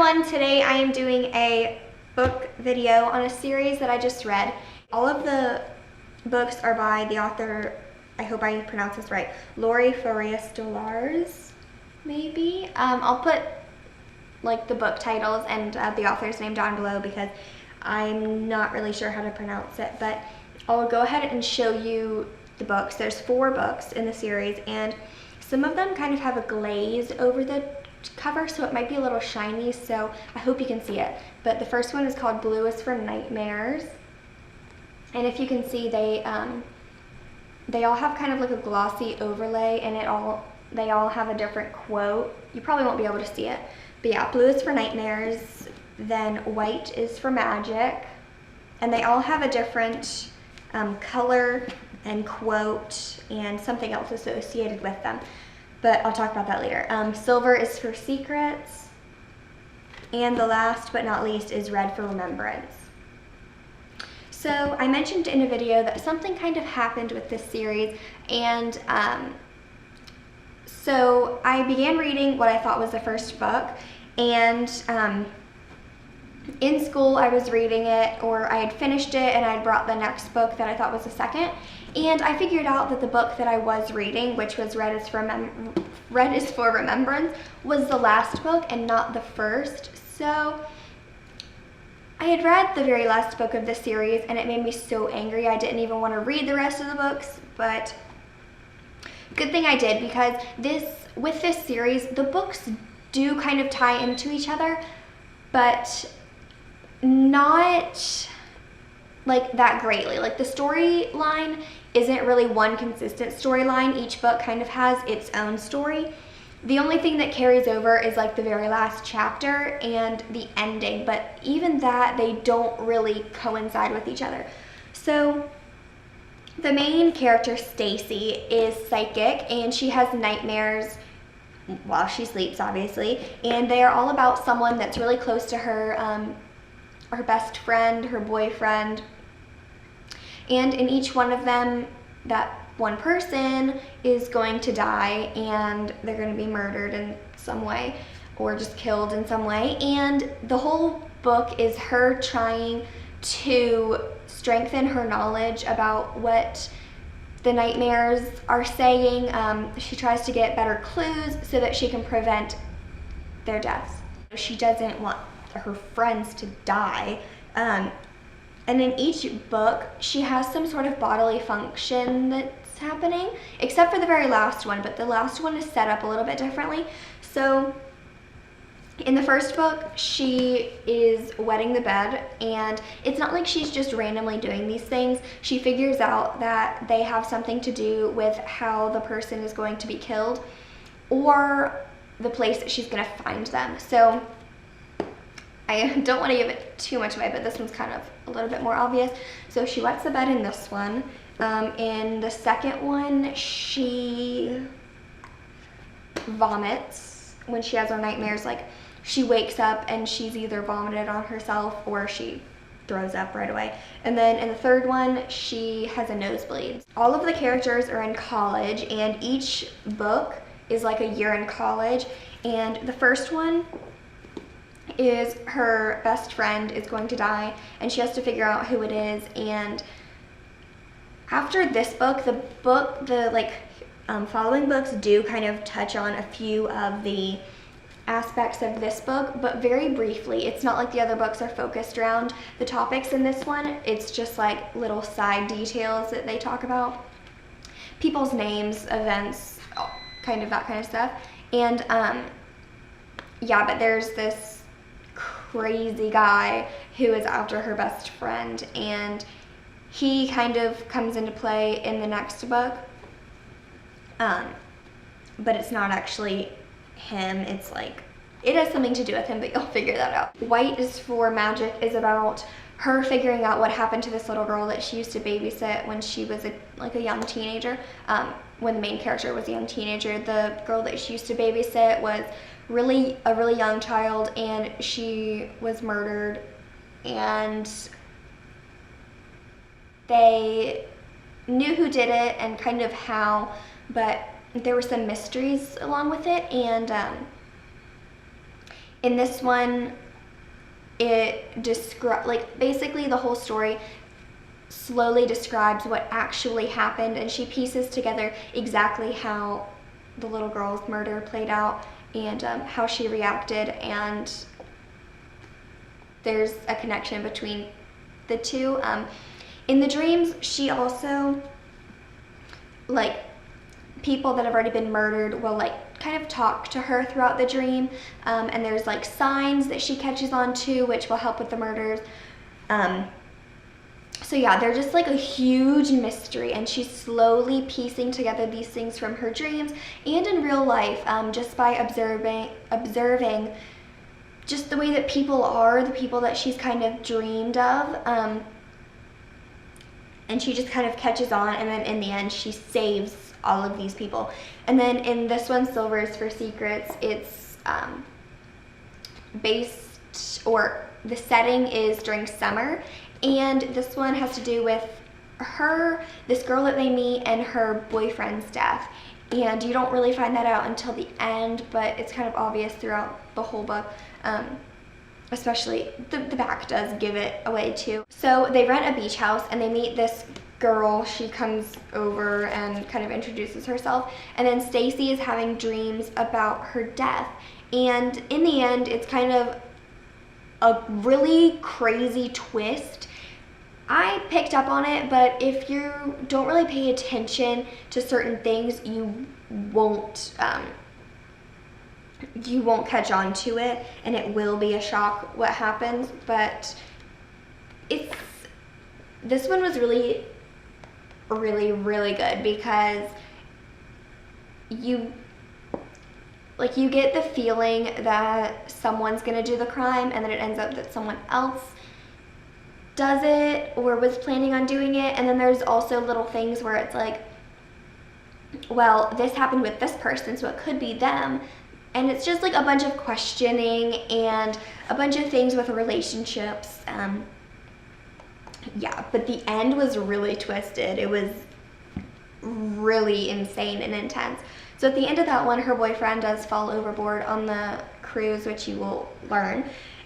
everyone, today I am doing a book video on a series that I just read. All of the books are by the author, I hope I pronounce this right, Laurie Faria Stolarz, maybe? I'll put like the book titles and the author's name down below because I'm not really sure how to pronounce it, but I'll go ahead and show you the books. There's 4 books in the series and some of them kind of have a glaze over the cover, so it might be a little shiny, so I hope you can see it. But the first one is called Blue is for Nightmares, and if you can see, they all have kind of like a glossy overlay, and they all have a different quote. You probably won't be able to see it, but yeah, Blue is for Nightmares, then White is for Magic, and they all have a different color and quote and something else associated with them, but I'll talk about that later. Silver is for Secrets, and the last but not least is Red for Remembrance. So I mentioned in a video that something kind of happened with this series, and so I began reading what I thought was the first book, and in school I was reading it, or I had finished it and I had brought the next book that I thought was the second, and I figured out that the book that I was reading, which was Red is for Remembrance, was the last book and not the first. So I had read the very last book of this series and it made me so angry I didn't even want to read the rest of the books, but good thing I did, because with this series the books do kind of tie into each other, but not like that greatly. Like the storyline isn't really one consistent storyline. Each book kind of has its own story. The only thing that carries over is like the very last chapter and the ending, but even that, they don't really coincide with each other. So the main character, Stacy, is psychic and she has nightmares while she sleeps, obviously, and they are all about someone that's really close to her, her best friend, her boyfriend, and in each one of them, that one person is going to die and they're going to be murdered in some way or just killed in some way, and the whole book is her trying to strengthen her knowledge about what the nightmares are saying. She tries to get better clues so that she can prevent their deaths. She doesn't want her friends to die, and in each book she has some sort of bodily function that's happening, except for the very last one, but the last one is set up a little bit differently. So in the first book, she is wetting the bed, and it's not like she's just randomly doing these things. She figures out that they have something to do with how the person is going to be killed or the place that she's going to find them. So I don't want to give it too much away, but this one's kind of a little bit more obvious. So she wets the bed in this one. In the second one, she vomits when she has her nightmares. Like, she wakes up and she's either vomited on herself or she throws up right away. And then in the third one, she has a nosebleed. All of the characters are in college, and each book is like a year in college. And the first one is her best friend is going to die and she has to figure out who it is. And after this book, the following books do kind of touch on a few of the aspects of this book, but very briefly. It's not like the other books are focused around the topics in this one. It's just like little side details that they talk about. People's names, events, kind of that kind of stuff. And yeah, but there's this crazy guy who is after her best friend, and he kind of comes into play in the next book, but it's not actually him. It's like, it has something to do with him, but you'll figure that out. White is for Magic is about her figuring out what happened to this little girl that she used to babysit when she was a young teenager. When the main character was a young teenager, the girl that she used to babysit was a really young child, and she was murdered, and they knew who did it and kind of how, but there were some mysteries along with it, and In this one, it basically the whole story slowly describes what actually happened, and she pieces together exactly how the little girl's murder played out and how she reacted, and there's a connection between the two. In the dreams, she also, like, people that have already been murdered will like kind of talk to her throughout the dream, and there's like signs that she catches on to which will help with the murders. So yeah, they're just like a huge mystery, and she's slowly piecing together these things from her dreams and in real life, just by observing just the way that people are, the people that she's kind of dreamed of, and she just kind of catches on, and then in the end she saves all of these people. And then in this one, Silver is for Secrets, it's based, or the setting is during summer, and this one has to do with this girl that they meet, and her boyfriend's death. And you don't really find that out until the end, but it's kind of obvious throughout the whole book. Especially the back does give it away too. So they rent a beach house and they meet this girl. She comes over and kind of introduces herself, and then Stacy is having dreams about her death. And in the end, it's kind of a really crazy twist. I picked up on it, but if you don't really pay attention to certain things, you won't catch on to it, and it will be a shock what happens. But this one was really, really, really good, because you get the feeling that someone's gonna do the crime, and then it ends up that someone else does it or was planning on doing it. And then there's also little things where it's like, well, this happened with this person, so it could be them. And it's just like a bunch of questioning and a bunch of things with relationships. Yeah, but the end was really twisted. It was really insane and intense. So at the end of that one, her boyfriend does fall overboard on the cruise, which you will learn.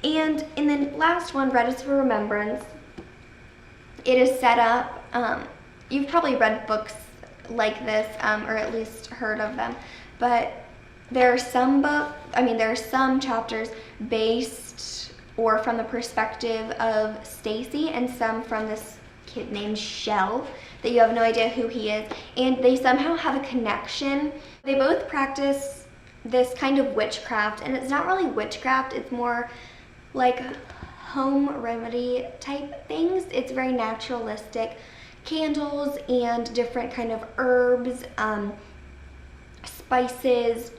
And in the last one, Red is for Remembrance, it is set up, you've probably read books like this, or at least heard of them, but there are some chapters based or from the perspective of Stacy, and some from this kid named Shell that you have no idea who he is, and they somehow have a connection. They both practice this kind of witchcraft, and it's not really witchcraft, it's more like home remedy type things. It's very naturalistic, candles and different kind of herbs, spices,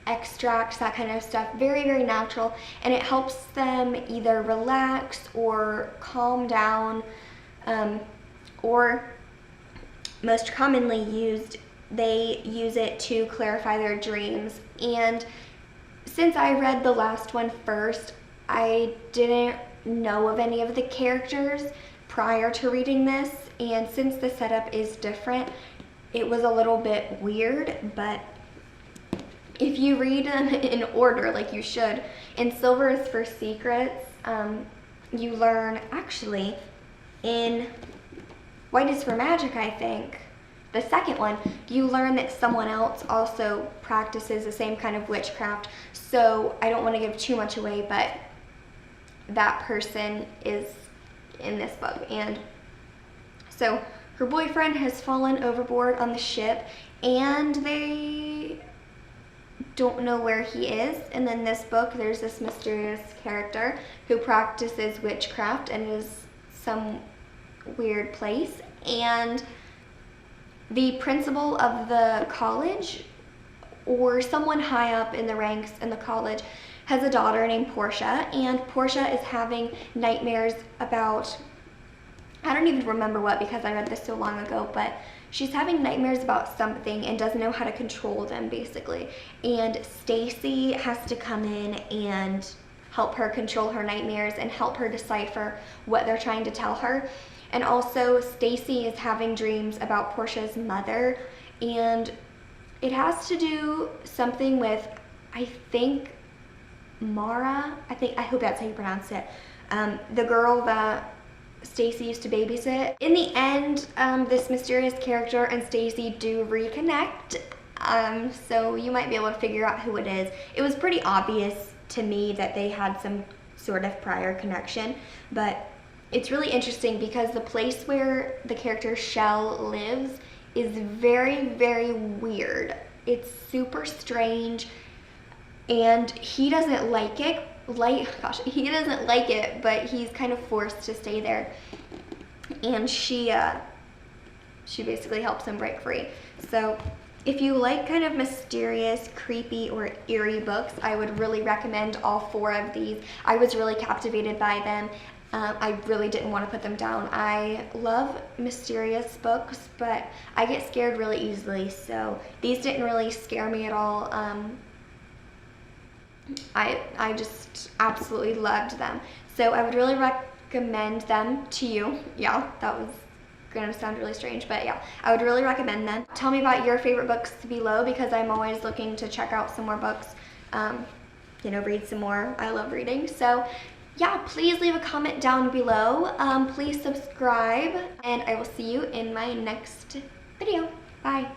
extracts, that kind of stuff. Very, very natural, and it helps them either relax or calm down, or most commonly used, they use it to clarify their dreams. And since I read the last one first, I didn't know of any of the characters prior to reading this, and since the setup is different, it was a little bit weird. But if you read them in order, like you should, in Silver is for Secrets, you learn, actually, in White is for Magic, I think, the second one, you learn that someone else also practices the same kind of witchcraft. So I don't want to give too much away, but that person is in this book. And so her boyfriend has fallen overboard on the ship, and they don't know where he is. And in this book, there's this mysterious character who practices witchcraft and is some weird place. And the principal of the college, or someone high up in the ranks in the college, has a daughter named Portia, and Portia is having nightmares about, I don't even remember what, because I read this so long ago, but she's having nightmares about something and doesn't know how to control them, basically. And Stacy has to come in and help her control her nightmares and help her decipher what they're trying to tell her. And also, Stacy is having dreams about Portia's mother, and it has to do something with, I think, Mara, I hope that's how you pronounce it. The girl that Stacy used to babysit. In the end, this mysterious character and Stacy do reconnect. So you might be able to figure out who it is. It was pretty obvious to me that they had some sort of prior connection, but it's really interesting because the place where the character Shell lives is very, very weird. It's super strange, and he doesn't like it. He doesn't like it, but he's kind of forced to stay there. And she basically helps him break free. So if you like kind of mysterious, creepy, or eerie books, I would really recommend all 4 of these. I was really captivated by them. I really didn't want to put them down. I love mysterious books, but I get scared really easily, so these didn't really scare me at all. I just absolutely loved them. So I would really recommend them to you. Yeah, that was gonna sound really strange, but yeah, I would really recommend them. Tell me about your favorite books below, because I'm always looking to check out some more books, read some more. I love reading. So yeah, please leave a comment down below. Please subscribe, and I will see you in my next video. Bye.